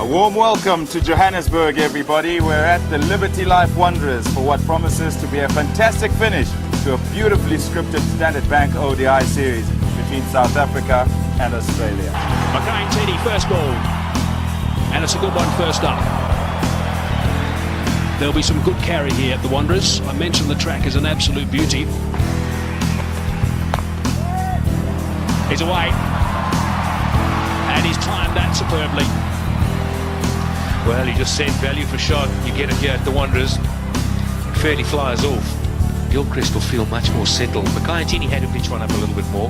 Warm welcome to Johannesburg, everybody. We're at the Liberty Life Wanderers for what promises to be a fantastic finish to a beautifully scripted Standard Bank ODI series between South Africa and Australia. Makhaintini, first ball. And it's a good one first up. There'll be some good carry here at the Wanderers. I mentioned the track is an absolute beauty. He's away. And he's timed that superbly. Well, he just said value for shot. You get it here at the Wanderers. Fairly flies off. Gilchrist will feel much more settled. Makhaintini had to pitch one up a little bit more,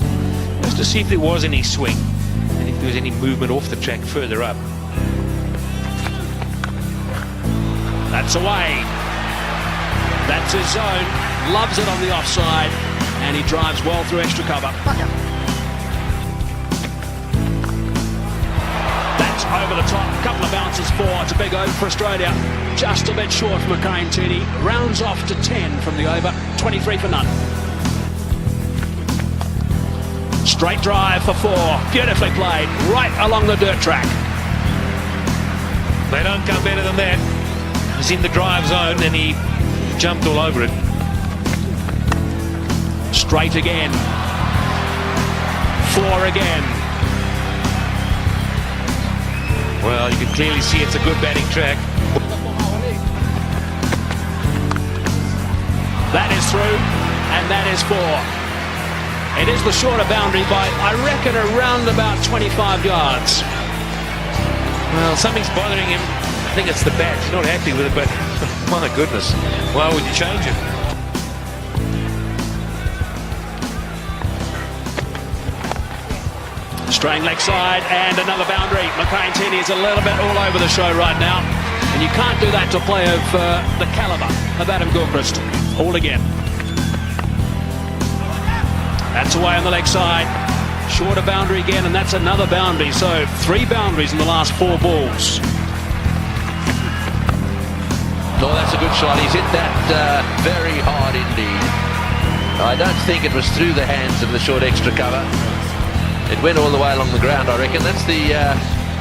just to see if there was any swing and if there was any movement off the track further up. That's away. That's his zone. Loves it on the offside. And he drives well through extra cover. That's over the top. A couple of bounces for. It's a big over for Australia. Just a bit short for Makhaintini. Rounds off to 10 from the over. 23 for none. Straight drive for 4. Beautifully played. Right along the dirt track. They don't come better than that. He's in the drive zone and he jumped all over it. Straight again. 4 again. Well, you can clearly see it's a good batting track. That is through, and that is 4. It is the shorter boundary by, I reckon, around about 25 yards. Well, something's bothering him. I think it's the bat. He's not happy with it, but my goodness, why would you change it? Straying leg side and another boundary. Makhaintini is a little bit all over the show right now. And you can't do that to a player of the calibre of Adam Gilchrist. All again. That's away on the leg side. Shorter boundary again, and that's another boundary. So 3 boundaries in the last 4 balls. No, that's a good shot. He's hit that very hard indeed. I don't think it was through the hands of the short extra cover. It went all the way along the ground, I reckon. That's the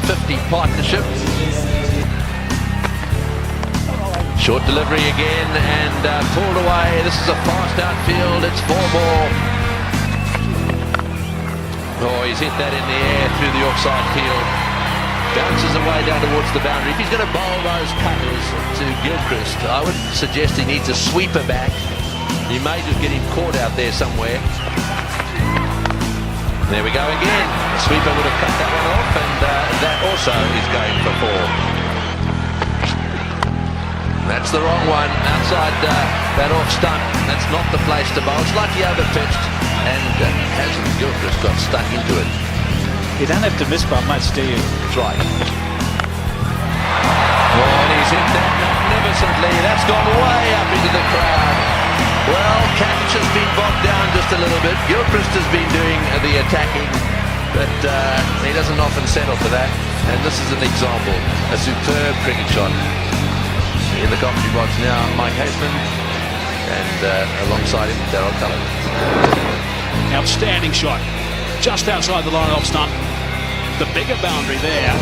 50 partnership. Short delivery again and pulled away. This is a fast outfield. It's 4 more. Oh, he's hit that in the air through the offside field. Bounces away down towards the boundary. If he's going to bowl those cutters to Gilchrist, I would suggest he needs a sweeper back. He may just get him caught out there somewhere. There we go again. The sweeper would have cut that one off, and that also is going for 4. That's the wrong one. Outside that off stump. That's not the place to bowl. Slightly over-pitched, and hasn't Gilchrist got stuck into it. You don't have to miss by much, do you? That's right. Oh, and he's hit that magnificently. That's gone way up into the crowd. Well, Catch has been bogged down just a little bit. Gilchrist has been doing the attacking, but he doesn't often settle for that. And this is an example. A superb cricket shot. In the commentary box now, Mike Haseman, and alongside him, Darryl Cullen. Outstanding shot. Just outside the line off stump. The bigger boundary there.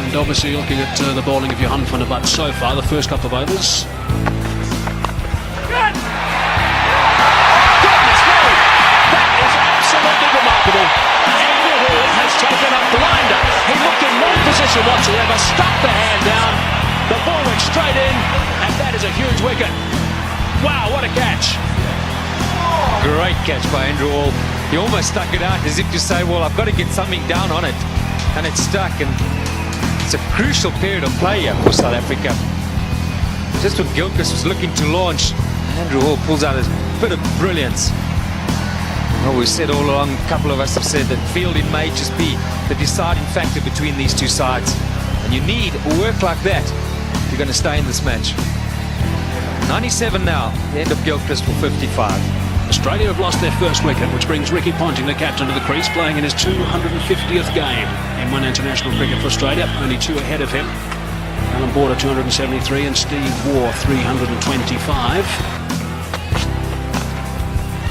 And obviously looking at the bowling of Johan van der Butt so far, the first couple of overs. Good! Goodness me! That is absolutely remarkable. Andrew Hall has taken a blinder. He looked in no position whatsoever, stuck the hand down. The ball went straight in, and that is a huge wicket. Wow, what a catch. Great catch by Andrew Hall. He almost stuck it out as if to say, well, I've got to get something down on it. And it stuck, and it's a crucial period of play here for South Africa. Just when Gilchrist was looking to launch, Andrew Hall pulls out a bit of brilliance. Well, we've said all along, a couple of us have said that fielding may just be the deciding factor between these two sides. And you need work like that if you're going to stay in this match. 97 now, the end of Gilchrist for 55. Australia have lost their first wicket, which brings Ricky Ponting, the captain, to the crease, playing in his 250th game in one international cricket for Australia. Only 2 ahead of him. Alan Border 273 and Steve Waugh 325.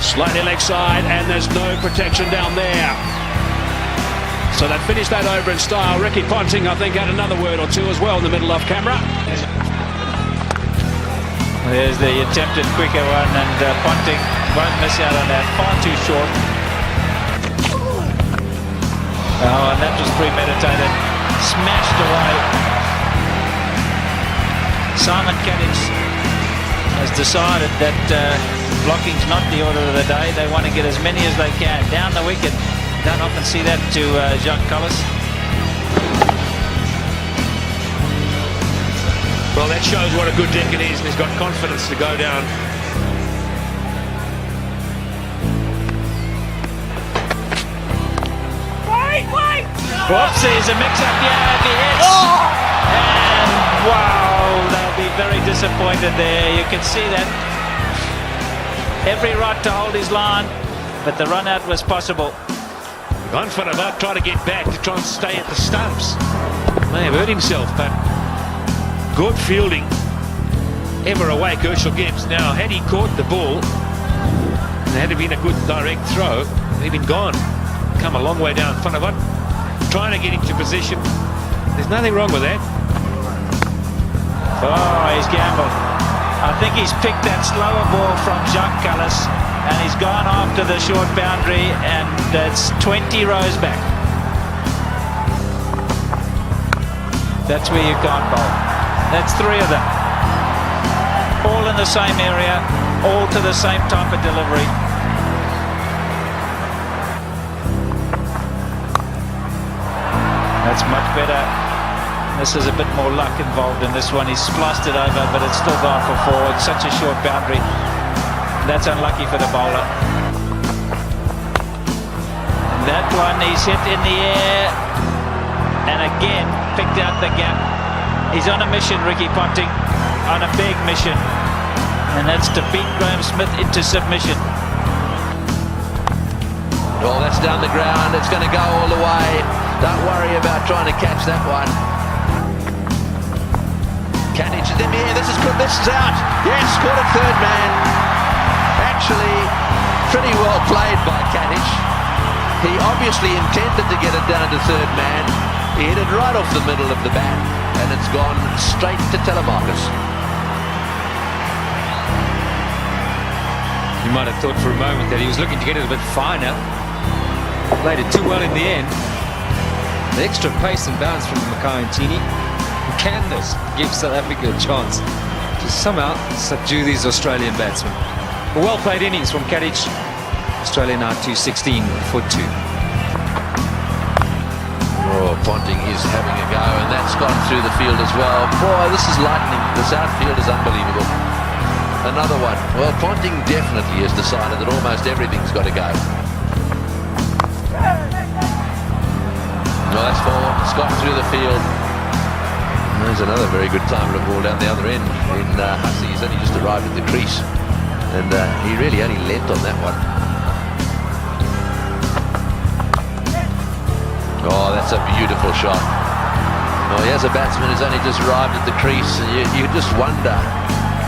Slightly leg side, and there's no protection down there. So they've finished that over in style. Ricky Ponting, I think, had another word or two as well in the middle off camera. There's the attempted quicker one, and Ponting won't miss out on that. Far too short. Oh, and that was premeditated. Smashed away. Simon Kadich has decided that blocking's not the order of the day. They want to get as many as they can down the wicket. Don't often see that to Jacques Kallis. Well, that shows what a good deck it is, and he's got confidence to go down. Whoopsies, a mix-up, yeah, if he hits. And wow, they'll be very disappointed there. You can see that. Every right to hold his line, but the run-out was possible. Gone for about trying to get back to try and stay at the stumps. May have hurt himself, but good fielding. Ever away, Herschel Gibbs. Now, had he caught the ball, and had it been a good direct throw, he'd been gone. Come a long way down front of it. Trying to get into position. There's nothing wrong with that. Oh, he's gambled. I think he's picked that slower ball from Jacques Kallis, and he's gone after the short boundary, and it's 20 rows back. That's where you can't bowl. That's 3 of them. All in the same area, all to the same type of delivery. That's much better. This is a bit more luck involved in this one. He's spliced it over, but it's still gone for 4. It's such a short boundary. That's unlucky for the bowler. That one he's hit in the air, and again picked out the gap. He's on a mission, Ricky Ponting, on a big mission, and that's to beat Graham Smith into submission. Well, that's down the ground. It's going to go all the way. Don't worry about trying to catch that one. Kadich is in the air. This is good. This is out. Yes, caught a third man. Actually, pretty well played by Kadich. He obviously intended to get it down to third man. He hit it right off the middle of the bat, and it's gone straight to Telemarcus. You might have thought for a moment that he was looking to get it a bit finer. Played it too well in the end. The extra pace and bounce from Makayantini. Can this give South Africa a chance to somehow subdue these Australian batsmen? A well-played innings from Kadich. Australia now 216 for 2. Oh, Ponting is having a go, and that's gone through the field as well. Boy, this is lightning. This outfield is unbelievable. Another one. Well, Ponting definitely has decided that almost everything's got to go. Well, that's 4. It's gone through the field. There's another very good time to ball down the other end. Hussey, he's only just arrived at the crease, and he really only leant on that one. Oh, that's a beautiful shot. Well, here's a batsman who's only just arrived at the crease, and you just wonder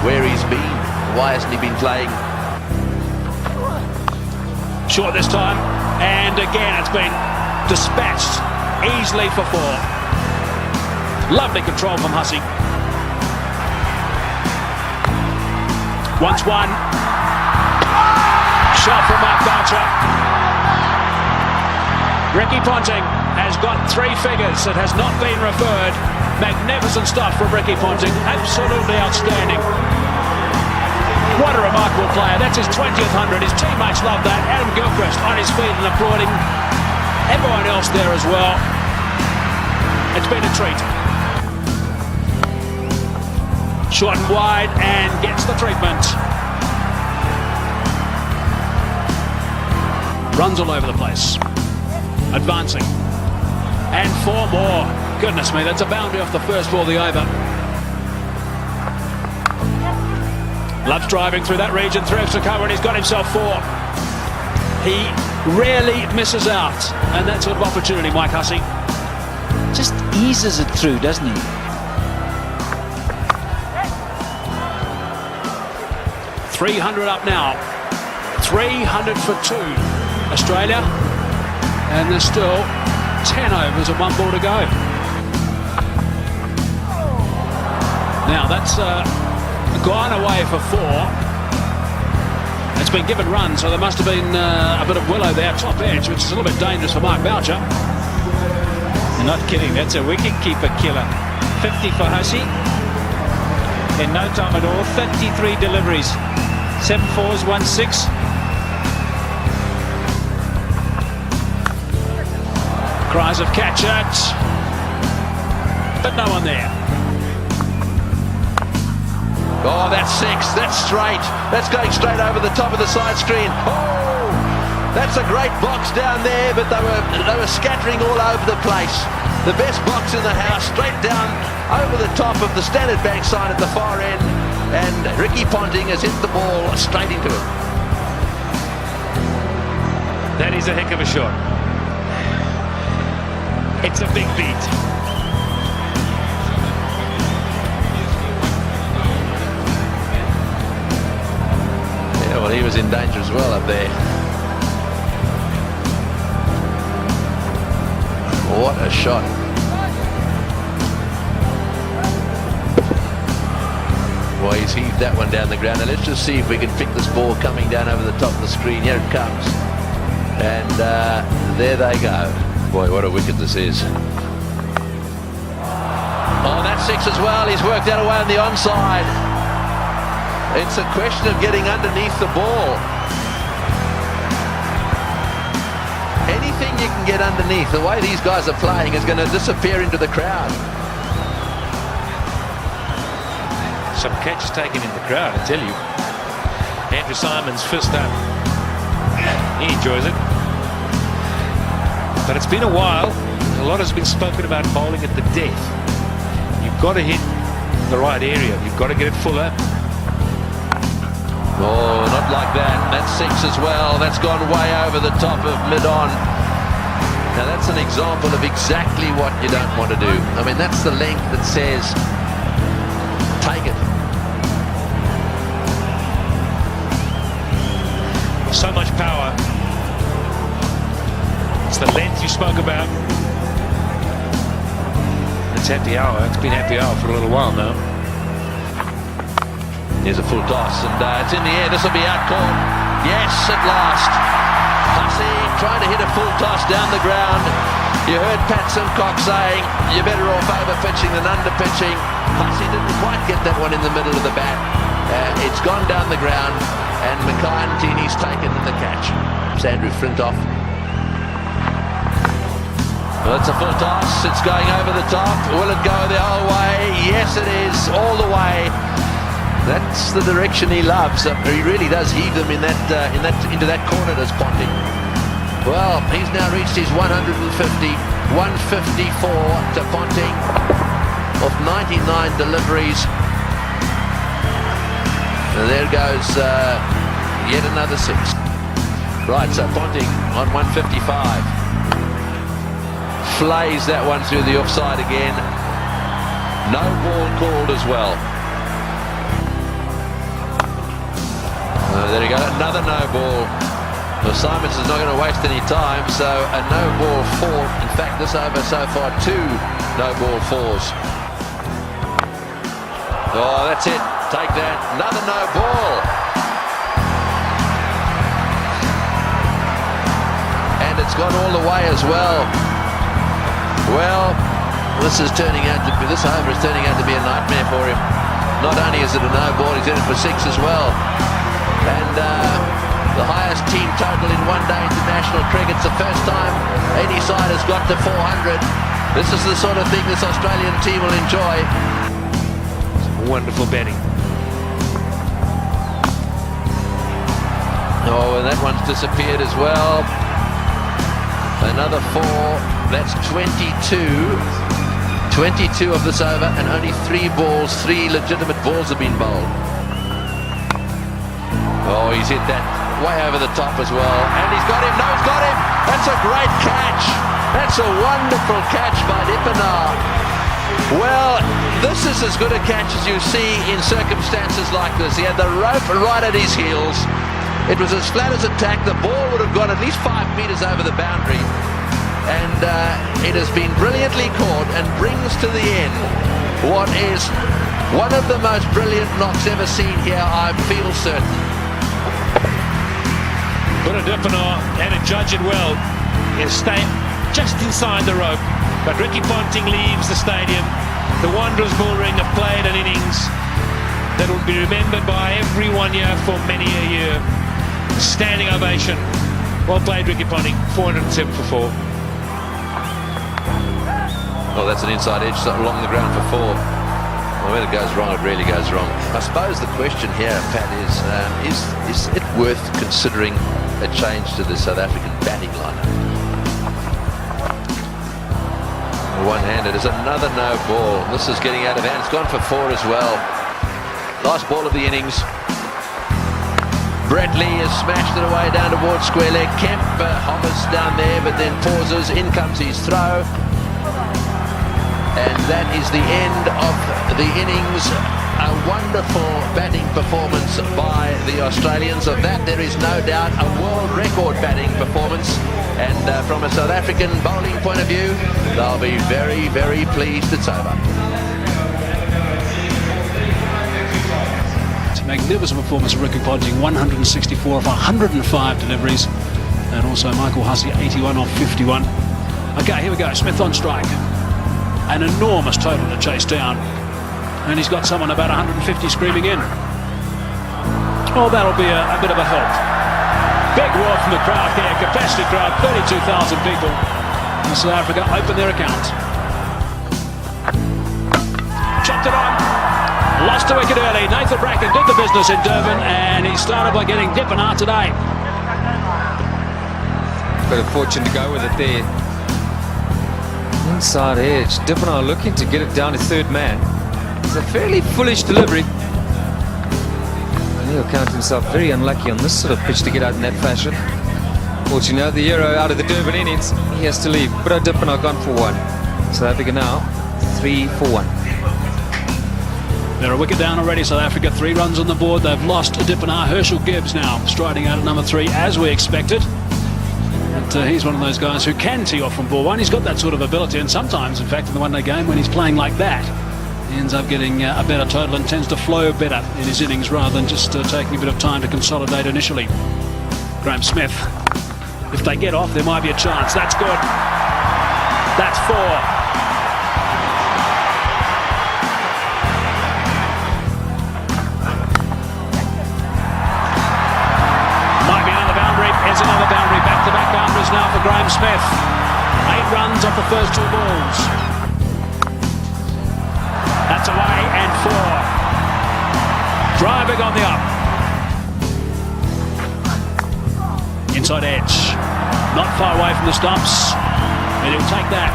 where he's been. Why hasn't he been playing? Short this time, and again it's been dispatched easily for 4. Lovely control from Hussey. Once one. Shot from Mark Boucher. Ricky Ponting has got 3 figures. It has not been referred. Magnificent stuff from Ricky Ponting. Absolutely outstanding. What a remarkable player. That's his 20th 100. His teammates love that. Adam Gilchrist on his feet and applauding. Everyone else there as well. It's been a treat. Short and wide, and gets the treatment. Runs all over the place. Advancing. And 4 more. Goodness me, that's a boundary off the first ball of the over. Loves driving through that region, through extra cover, and he's got himself 4. He rarely misses out, and that sort of opportunity, Mike Hussey. Just eases it through, doesn't he? .300 up now. 300 for 2. Australia. And there's still 10 overs and 1 ball to go. Now that's gone away for 4. It's been given runs, so there must have been a bit of willow there, top edge, which is a little bit dangerous for Mark Boucher. You're not kidding, that's a wicket-keeper killer. 50 for Hussey. In no time at all, 33 deliveries. 7 fours, 1 6. Cries of catch it, but no one there. Oh, that's 6. That's straight. That's going straight over the top of the side screen. Oh, that's a great box down there, but they were scattering all over the place. The best box in the house, straight down over the top of the Standard Bank sign at the far end, and Ricky Ponting has hit the ball straight into it. That is a heck of a shot. It's a big beat. Yeah, well, he was in danger as well up there. What a shot. Well, he's heaved that one down the ground. And let's just see if we can pick this ball coming down over the top of the screen. Here it comes. And there they go. Boy, what a wicket this is. Oh, that's 6 as well. He's worked that away on the onside. It's a question of getting underneath the ball. Anything you can get underneath, the way these guys are playing, is going to disappear into the crowd. Some catches taken in the crowd, I tell you. Andrew Symonds fist up. He enjoys it. But it's been a while. A lot has been spoken about bowling at the death. You've got to hit the right area. You've got to get it fuller. Oh, not like that. That's 6 as well. That's gone way over the top of mid-on. Now that's an example of exactly what you don't want to do. I mean, that's the length that says, take it. So much power. It's the length you spoke about. It's happy hour. It's been happy hour for a little while now. Here's a full toss, and it's in the air. This will be out caught. Yes, at last. Hussey trying to hit a full toss down the ground. You heard Pat Simcock saying, you're better off over-pitching than under-pitching. Hussey didn't quite get that one in the middle of the bat. It's gone down the ground, and Mackay and Tini's taken the catch. It's Andrew Flintoff. Well, it's a full toss. It's going over the top. Will it go the whole way? Yes, it is. All the way. That's the direction he loves. He really does heave them into that corner, does Ponting. Well, he's now reached his 150, 154 to Ponting of 99 deliveries. And there goes yet another 6. Right, so Ponting on 155. Flays that one through the offside again. No ball called as well. There you go, another no ball. Well, Simons is not going to waste any time, so a no ball 4. In fact, this over so far 2 no ball 4s. Oh, that's it. Take that. Another no ball. And it's gone all the way as well. Well, this over is turning out to be a nightmare for him. Not only is it a no ball, he's in it for 6 as well. And the highest team total in one-day international cricket. It's the first time any side has got to 400. This is the sort of thing this Australian team will enjoy. Wonderful batting. Oh, and that one's disappeared as well. Another 4. That's 22. 22 of this over, and only 3 legitimate balls have been bowled. Oh, he's hit that way over the top as well. And he's got him. No, he's got him. That's a great catch. That's a wonderful catch by Dippenaar. Well, this is as good a catch as you see in circumstances like this. He had the rope right at his heels. It was as flat as a tack. The ball would have gone at least 5 meters over the boundary. and it has been brilliantly caught and brings to the end what is one of the most brilliant knocks ever seen here, I feel certain. But a Dippenaar and a judge it well is staying just inside the rope. But Ricky Ponting leaves the stadium. The Wanderers bullring have played an innings that will be remembered by everyone here for many a year. Standing ovation. Well played, Ricky Ponting. 407 for 4. Oh, that's an inside edge along the ground for 4. Well, when it goes wrong, it really goes wrong. I suppose the question here, Pat, is it worth considering a change to the South African batting lineup? One-handed is another no ball. This is getting out of hand. It's gone for 4 as well. Last ball of the innings. Brett Lee has smashed it away down towards square leg. Kemp hovers down there, but then pauses. In comes his throw. And that is the end of the innings. A wonderful batting performance by the Australians. Of that, there is no doubt a world record batting performance. And from a South African bowling point of view, they'll be very, very pleased it's over. It's a magnificent performance of Ricky Ponting, 164 of 105 deliveries. And also Michael Hussey, 81 of 51. Okay, here we go. Smith on strike. An enormous total to chase down. And he's got someone about 150 screaming in. Oh, that'll be a bit of a help. Big roar from the crowd here. Capacity crowd, 32,000 people. And South Africa open their account. Chopped it on. Lost a wicket early. Nathan Bracken did the business in Durban, and he started by getting Dippenaar today. Bit of fortune to go with it there. Inside edge. Dippenaar looking to get it down to third man. It's a fairly foolish delivery. And he'll count himself very unlucky on this sort of pitch to get out in that fashion. Fortunately, the hero out of the Durban innings, he has to leave. But Dippenaar gone for 1. South Africa now 3 for 1. They're a wicket down already. South Africa 3 runs on the board. They've lost Dippenaar. Herschel Gibbs now striding out at number 3 as we expected. But he's one of those guys who can tee off from ball 1. He's got that sort of ability, and sometimes, in fact, in the one-day game, when he's playing like that, he ends up getting a better total and tends to flow better in his innings rather than just taking a bit of time to consolidate initially. Graham Smith, if they get off, there might be a chance. That's good. That's 4. Here's another boundary, back-to-back boundaries now for Graham Smith. 8 runs off the first 2 balls. That's away and 4. Driving on the up. Inside edge. Not far away from the stumps. And he'll take that.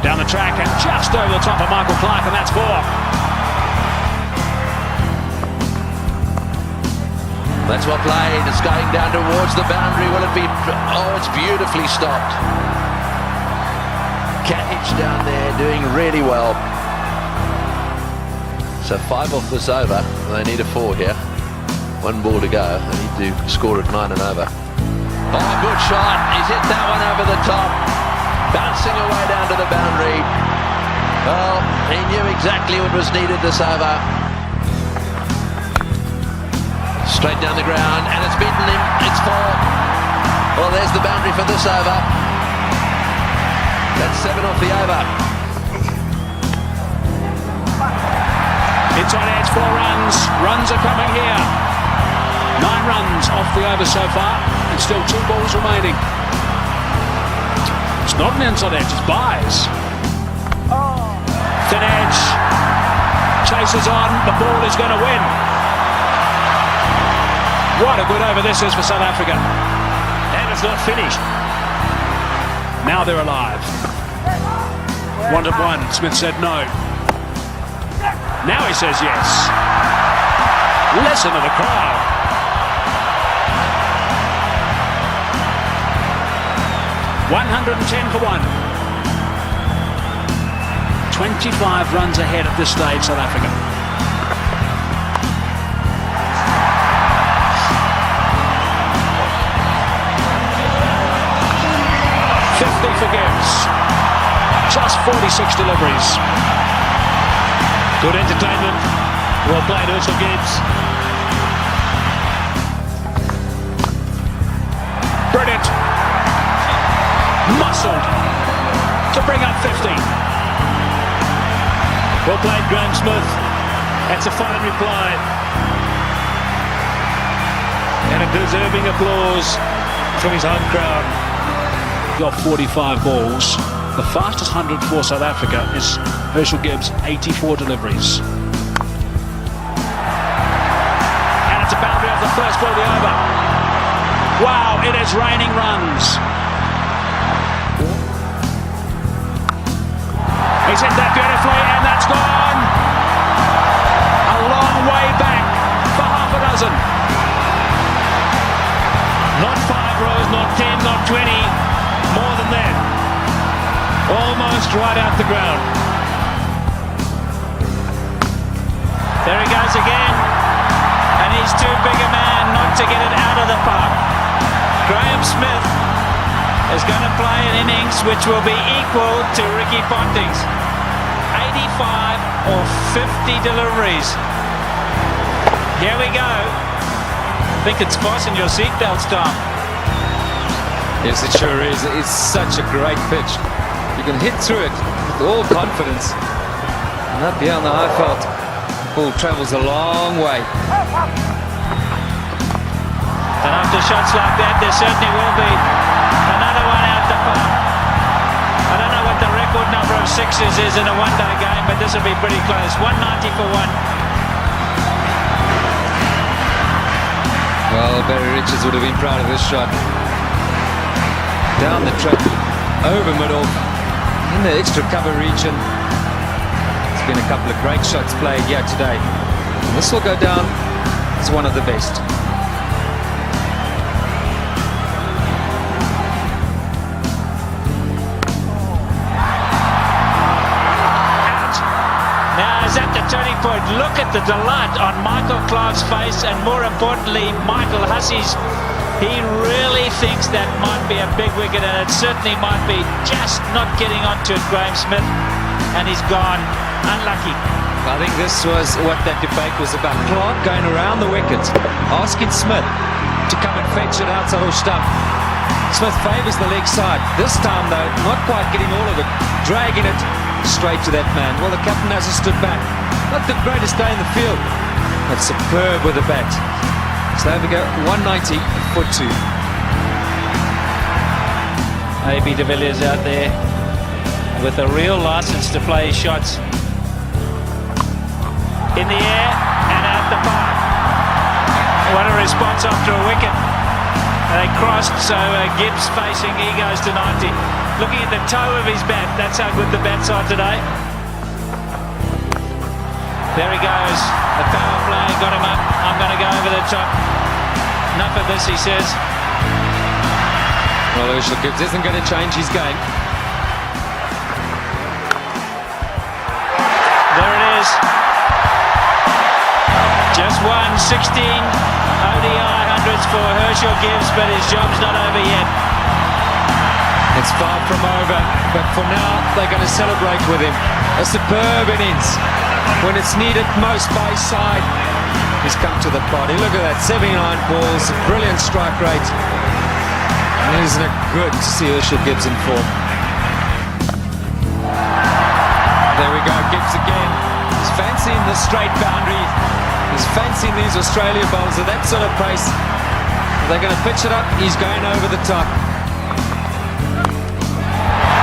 Down the track and just over the top of Michael Clark, and that's 4. That's well played. It's going down towards the boundary. Will it be? Oh, it's beautifully stopped. Catch down there doing really well. So 5 off this over. They need a 4 here. 1 ball to go. They need to score at 9 and over. Oh, good shot. He's hit that one over the top. Bouncing away down to the boundary. Well, he knew exactly what was needed this over. Straight down the ground, and it's beaten him. It's 4. Well, there's the boundary for this over. That's 7 off the over. Inside edge, 4 runs. Runs are coming here. 9 runs off the over so far, and still 2 balls remaining. It's not an inside edge, it's buys. Thin edge. Chases on, the ball is going to win. What a good over this is for South Africa. And it's not finished. Now they're alive. 1-1. Smith said no. Now he says yes. Listen to the crowd. $110 for 1. 25 runs ahead at this stage, South Africa. for Gibbs. Just 46 deliveries. Good entertainment. Well played, Herschel Gibbs. Brilliant. Muscled to bring up 50. Well played, Graham Smith. That's a fine reply. And a deserving applause from his home crowd. Got 45 balls. The fastest 100 for South Africa is Herschel Gibbs, 84 deliveries. And it's a boundary off the first ball of the over. Wow, it is raining runs. He's hit that beautifully, and that's gone. A long way back for half a dozen. Not 5 rows, not 10, not 20. More than that. Almost right out the ground. There he goes again. And he's too big a man not to get it out of the park. Graham Smith is going to play an innings which will be equal to Ricky Ponting's. 85 or 50 deliveries. Here we go. I think it's fasten your seatbelts, Tom. Yes, it sure is. It's such a great pitch. You can hit through it with all confidence. And up here on the high felt, the ball travels a long way. And after shots like that, there certainly will be another one out the park. I don't know what the record number of sixes is in a one-day game, but this will be pretty close. 190 for one. Well, Barry Richards would have been proud of this shot. Down the track, over middle, in the extra cover region. There's been a couple of great shots played here today. And this will go down as one of the best. Now is at the turning point. Look at the delight on Michael Clark's face, and more importantly, Michael Hussey's. He really thinks that might be a big wicket, and it certainly might be. Just not getting onto it, Graham Smith, and he's gone. Unlucky. I think this was what that debate was about. Clark going around the wicket, asking Smith to come and fetch it outside or stump. Smith favours the leg side. This time, though, not quite getting all of it, dragging it straight to that man. Well, the captain hasn't stood back. Not the greatest day in the field, but superb with the bat. So there we go, 190 for 2. A.B. de Villiers out there with a real license to play his shots. In the air and out the park. What a response after a wicket. They crossed, so Gibbs facing, he goes to 90. Looking at the toe of his bat, that's how good the bats are today. There he goes, the power play, got him up. I'm going to go over the top. Enough of this, he says. Well, Herschel Gibbs isn't going to change his game. There it is. Just won 16 ODI hundreds for Herschel Gibbs, but his job's not over yet. It's far from over, but for now, they're going to celebrate with him. A superb innings. When it's needed most by his side, he's come to the party. Look at that, 79 balls, brilliant strike rate. And isn't it good to see Herschel Gibbs in form? There we go, Gibbs again. He's fancying the straight boundary. He's fancying these Australia bowls at that sort of pace. They're going to pitch it up, he's going over the top.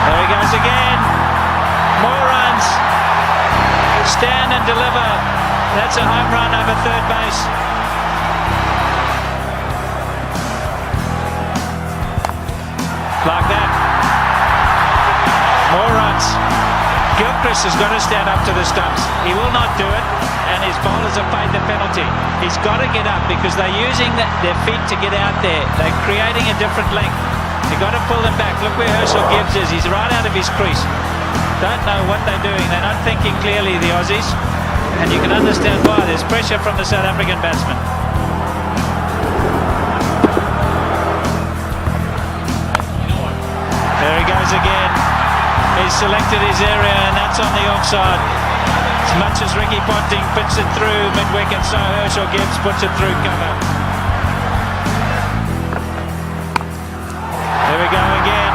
There he goes again. More runs. Stand and deliver. That's a home run over third base. Like that. More runs. Gilchrist has got to stand up to the stumps. He will not do it, and his bowlers have paid the penalty. He's got to get up because they're using their feet to get out there. They're creating a different length. You've got to pull them back. Look where Herschel Gibbs is. He's right out of his crease. Don't know what they're doing. They're not thinking clearly, the Aussies. And you can understand why. There's pressure from the South African batsman. There he goes again. selected his area, and that's on the offside. As much as Ricky Ponting puts it through mid-wicket, so Herschel Gibbs puts it through cover. There we go again.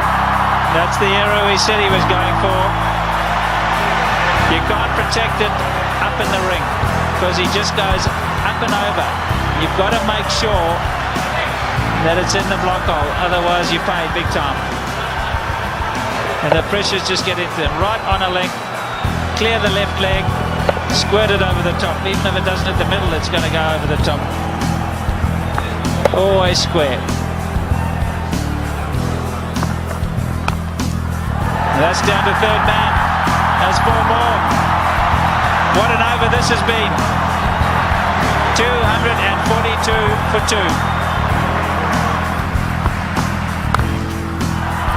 That's the arrow he said he was going for. You can't protect it up in the ring because he just goes up and over. You've got to make sure that it's in the block hole, otherwise you pay big time. And the pressures just get into them. Right on a length, clear the left leg, squirt it over the top. Even if it doesn't hit the middle, it's going to go over the top. Always square. That's down to third man. That's 4 more. What an over this has been. 242 for 2.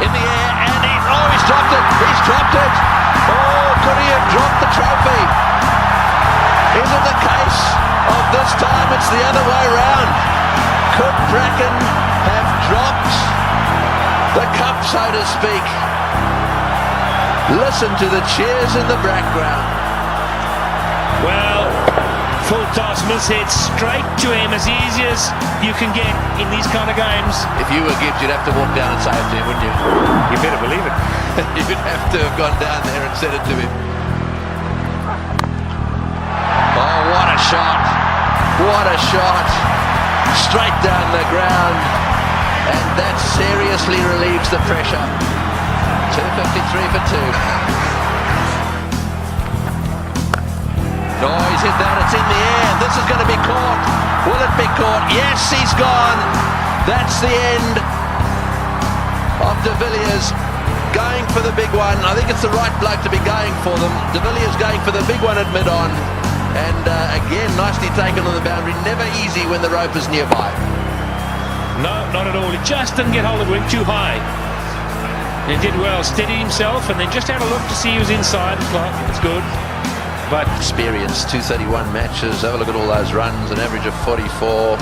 In the air, and he's dropped it. He's dropped it. Oh, could he have dropped the trophy? Is it the case of this time it's the other way round? Could Bracken have dropped the cup, so to speak? Listen to the cheers in the background. Well, full toss mishit straight to him, as easy as you can get in these kind of games. If you were Gibbs, you'd have to walk down and say it to him, wouldn't you? You better believe it. You'd have to have gone down there and said it to him. Oh, what a shot. What a shot. Straight down the ground. And that seriously relieves the pressure. 253 for 2. Oh, he's hit that. It's in the air. This is going to be caught. Will it be caught? Yes, he's gone. That's the end of De Villiers going for the big one. I think it's the right bloke to be going for them. De Villiers going for the big one at mid-on. And again, nicely taken on the boundary. Never easy when the rope is nearby. No, not at all. He just didn't get hold of it too high. He did well, steadied himself, and then just had a look to see he was inside the clock. It's good. But experience, 231 matches. Have a look at all those runs, an average of 44.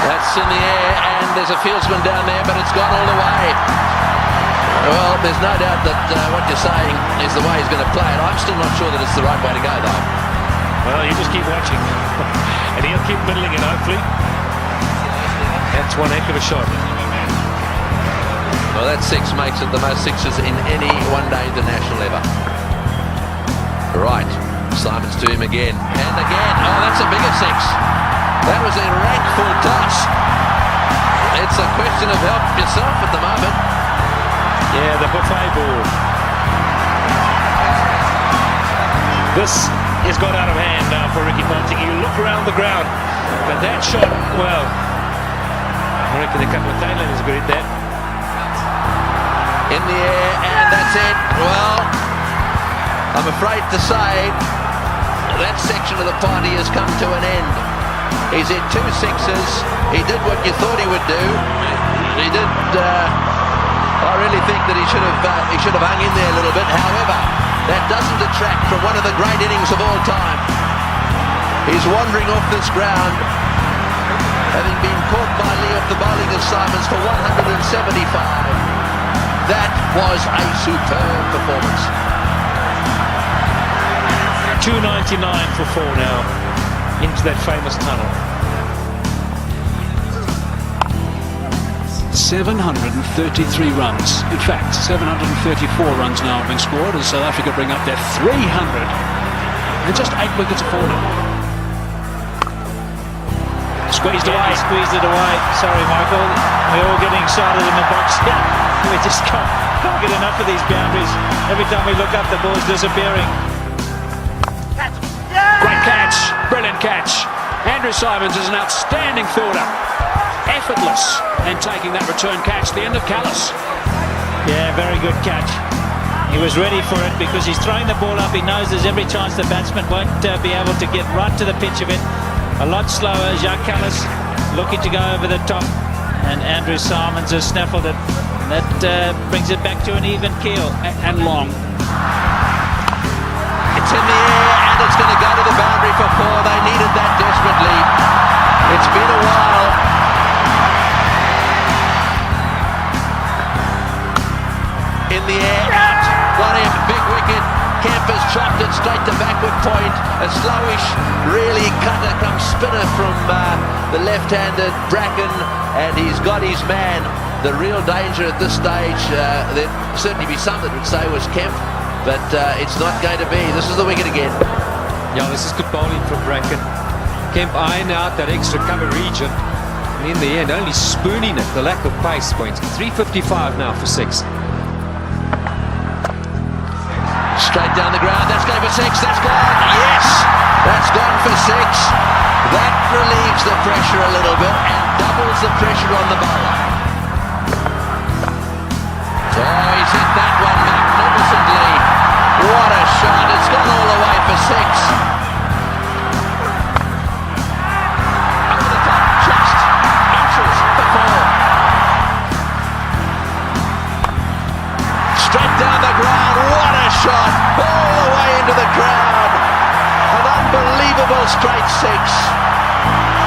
That's in the air, and there's a fieldsman down there, but it's gone all the way. Well, there's no doubt that what you're saying is the way he's going to play it. I'm still not sure that it's the right way to go, though. Well, you just keep watching. And he'll keep middling it, hopefully. That's one heck of a shot. Well, that 6 makes it the most sixes in any one-day international ever. Right, Simons to him again, and again. Oh, that's a bigger 6. That was a rank full toss. It's a question of help yourself at the moment. Yeah, the buffet ball. This has got out of hand now for Ricky Ponting. You look around the ground, but that shot, well, I reckon a couple of Taylors good at that. In the air, and that's it. Well, I'm afraid to say that section of the party has come to an end. He's hit 2 sixes. He did what you thought he would do. He did. I really think that he should have hung in there a little bit. However, that doesn't detract from one of the great innings of all time. He's wandering off this ground, having been caught by Lee off the bowling of Simons for 175. That was a superb performance. 299 for 4 now into that famous tunnel. 733 runs. In fact, 734 runs now have been scored as South Africa bring up their 300 and just 8 wickets of fall now. Squeezed away. He squeezed it away. Sorry, Michael. We're all getting excited in the box. Yeah, we just can't get enough of these boundaries. Every time we look up, the ball's disappearing. Great catch. Brilliant catch. Andrew Simons is an outstanding fielder. Effortless and taking that return catch, the end of Callis. Yeah, very good catch. He was ready for it because he's throwing the ball up. He knows there's every chance the batsman won't be able to get right to the pitch of it. A lot slower. Jacques Callis looking to go over the top, and Andrew Simons has snaffled it. And that brings it back to an even keel and long. It's in the air, and it's going to go to the boundary for 4. They needed that desperately. It's been a while. cutter comes spinner from the left-handed Bracken, and he's got his man. The real danger at this stage, there'd certainly be some that would say was Kemp, but it's not going to be. This is the wicket again. Yeah, this is good bowling from Bracken. Kemp eyeing out that extra cover region, and in the end only spooning it, the lack of pace points. 355 now for 6. Straight down the ground, that's going for 6, that's gone, yes! That's gone for 6. That relieves the pressure a little bit and doubles the pressure on the bowler. Oh, he's hit that one magnificently. What a shot, it's gone all the way for 6. Over the top, just inches before. Straight down the ground, what a shot, all the way into the crowd. An unbelievable straight 6.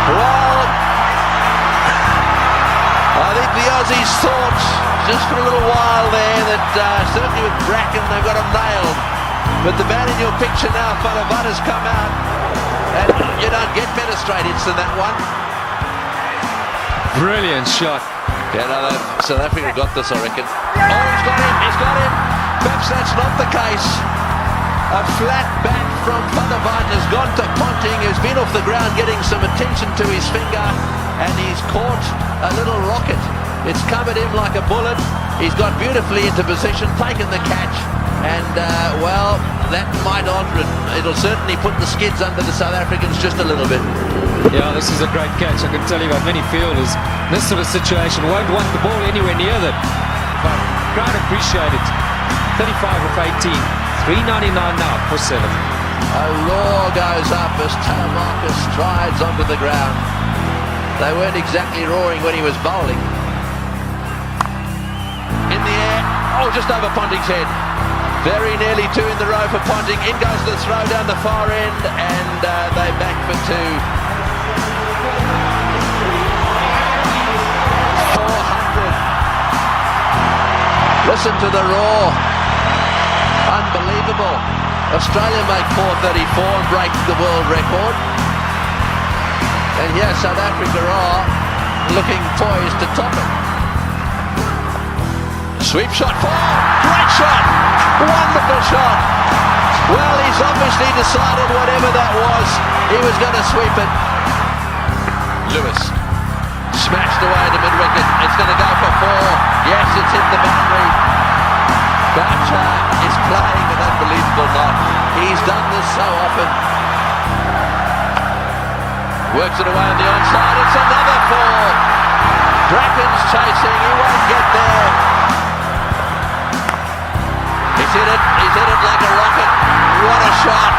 Well, I think the Aussies thought just for a little while there that certainly with Bracken they've got him nailed. But the man in your picture now, Fanavata's come out, and you don't get better straight hits than that one. Brilliant shot. Yeah, no, South Africa got this, I reckon. Oh, he's got him. Perhaps that's not the case. A flat bat from Fanavata has gone to Ponting, who's been off the ground getting some attention to his finger, and he's caught a little rocket. It's come at him like a bullet. He's got beautifully into position, taken the catch, and well, that might alter it. It'll certainly put the skids under the South Africans just a little bit. Yeah, this is a great catch. I can tell you about many fielders. This sort of situation won't want the ball anywhere near them. But crowd appreciate it. 35 of 18. 399 now for 7. A roar goes up as Taumaka strides onto the ground. They weren't exactly roaring when he was bowling. In the air, oh, just over Ponting's head. Very nearly 2 in the row for Ponting. In goes the throw down the far end, and they back for 2. 400. Listen to the roar. Unbelievable. Australia make 434 and break the world record. And here South Africa are looking poised to top it. Sweep shot, 4, great shot, wonderful shot. Well, he's obviously decided whatever that was, he was going to sweep it. Lewis, smashed away the mid-wicket, it's going to go for 4. Yes, it's hit the boundary. Boucher is playing an unbelievable knot. He's done this so often. Works it away on the onside, it's another 4. Bracken's chasing, he won't get there. He's hit it like a rocket. What a shot.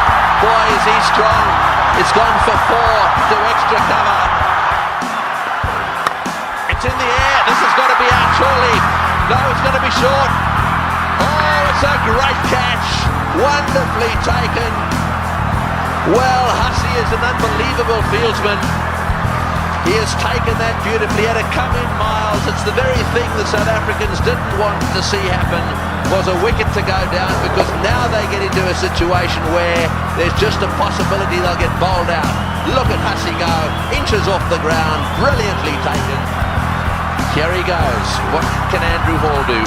Boy, is he strong. It's gone for 4 to extra cover. It's in the air, this has got to be out surely. No, it's going to be short. Oh, it's a great catch. Wonderfully taken. Well, Hussey is an unbelievable fieldsman. He has taken that beautifully. He had to come in miles. It's the very thing the South Africans didn't want to see happen, was a wicket to go down, because now they get into a situation where there's just a possibility they'll get bowled out. Look at Hussey go, inches off the ground, brilliantly taken. Here he goes. What can Andrew Hall do?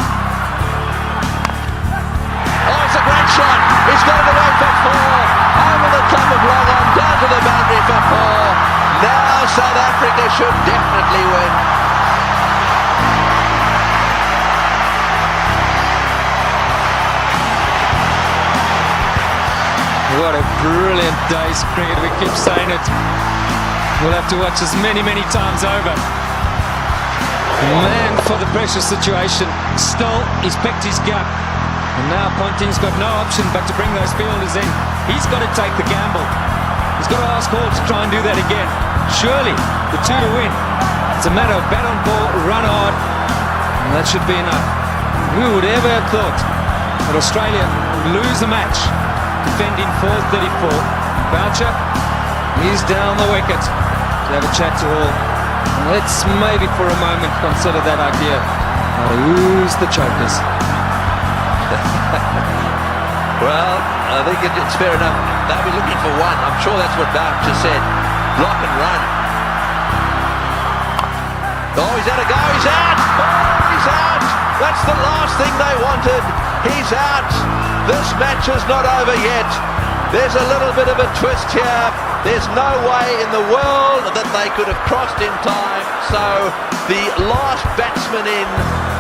Oh, it's a great shot. He's got it away for 4. Over the top of long on, down to the boundary for 4. Now South Africa should definitely win. What a brilliant day's cricket. We keep saying it. We'll have to watch this many, many times over. Man, for the pressure situation. Still, he's picked his gap. And now Ponting's got no option but to bring those fielders in. He's got to take the gamble. He's got to ask Hall to try and do that again. Surely, the 2 to win. It's a matter of bat on ball, run hard, and that should be enough. Who would ever have thought that Australia would lose a match defending 434? Boucher, he's down the wicket to have a chat to Hall. Let's maybe for a moment consider that idea. Now, who's the chokers? Well, I think it's fair enough. They'll be looking for 1. I'm sure that's what Boucher said. block and run. Oh, he's had a go, he's out! Oh, he's out! That's the last thing they wanted. He's out. This match is not over yet. There's a little bit of a twist here. There's no way in the world that they could have crossed in time. So the last batsman in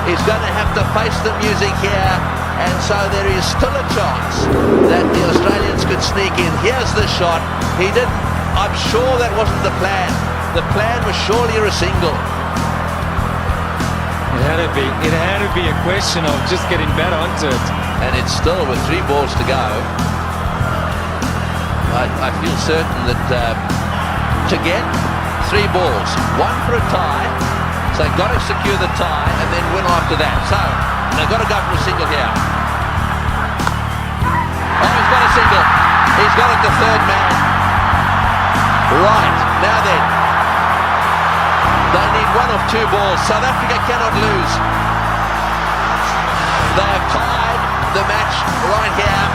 is going to have to face the music here. And so there is still a chance that the Australians could sneak in. Here's the shot. He didn't. I'm sure that wasn't the plan. The plan was surely a single. It had to be a question of just getting better onto it. And it's still with 3 balls to go. I feel certain that to get 3 balls, 1 for a tie, so they've got to secure the tie and then win after that. So they've got to go for a single here. Oh, he's got a single. He's got it to third man. Right, now then. They need 1 of 2 balls. South Africa cannot lose. They have tied the match right here.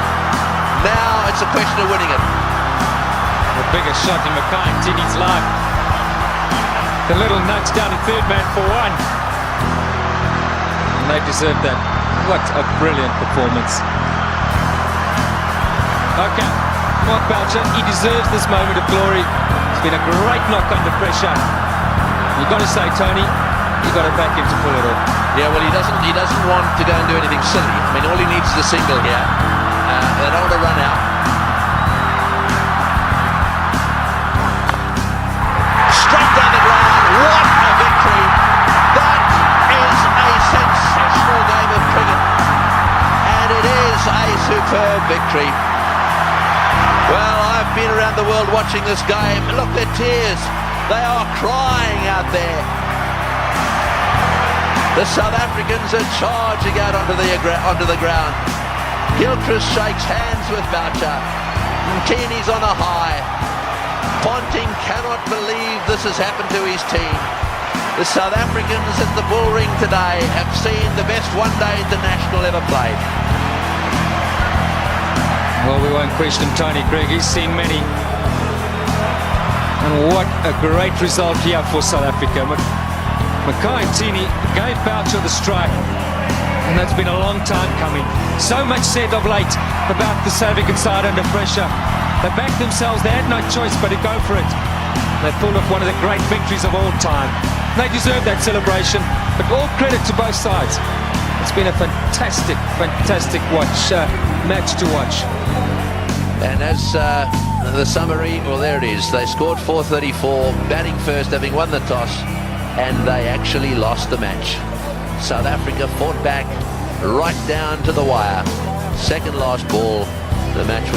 Now it's a question of winning it. The biggest shot in Tini's life. The little nudge down to third man for 1. And they deserve that. What a brilliant performance. Okay, Mark Boucher, he deserves this moment of glory. It's been a great knock under pressure. You've got to say, Tony, you've got to back him to pull it off. Yeah, well, he doesn't want to go and do anything silly. I mean, all he needs is a single here. They don't want to run out. Straight down the ground. What a victory. That is a sensational game of cricket. And it is a superb victory. Well, I've been around the world watching this game. Look, their tears. They are crying out there. The South Africans are charging out onto the ground. Gilchrist shakes hands with Boucher. Mtini's on a high. Ponting cannot believe this has happened to his team. The South Africans at the bull ring today have seen the best one-day international ever played. Well, we won't question Tony Craig. He's seen many. And what a great result here for South Africa. Mtini gave Boucher the strike. And that's been a long time coming. So much said of late about the South African side under pressure. They backed themselves. They had no choice but to go for it. They pulled off one of the great victories of all time. They deserve that celebration. But all credit to both sides. It's been a fantastic match to watch. And as the summary, well, there it is. They scored 434, batting first, having won the toss, and they actually lost the match. South Africa fought back right down to the wire. Second last ball, the match was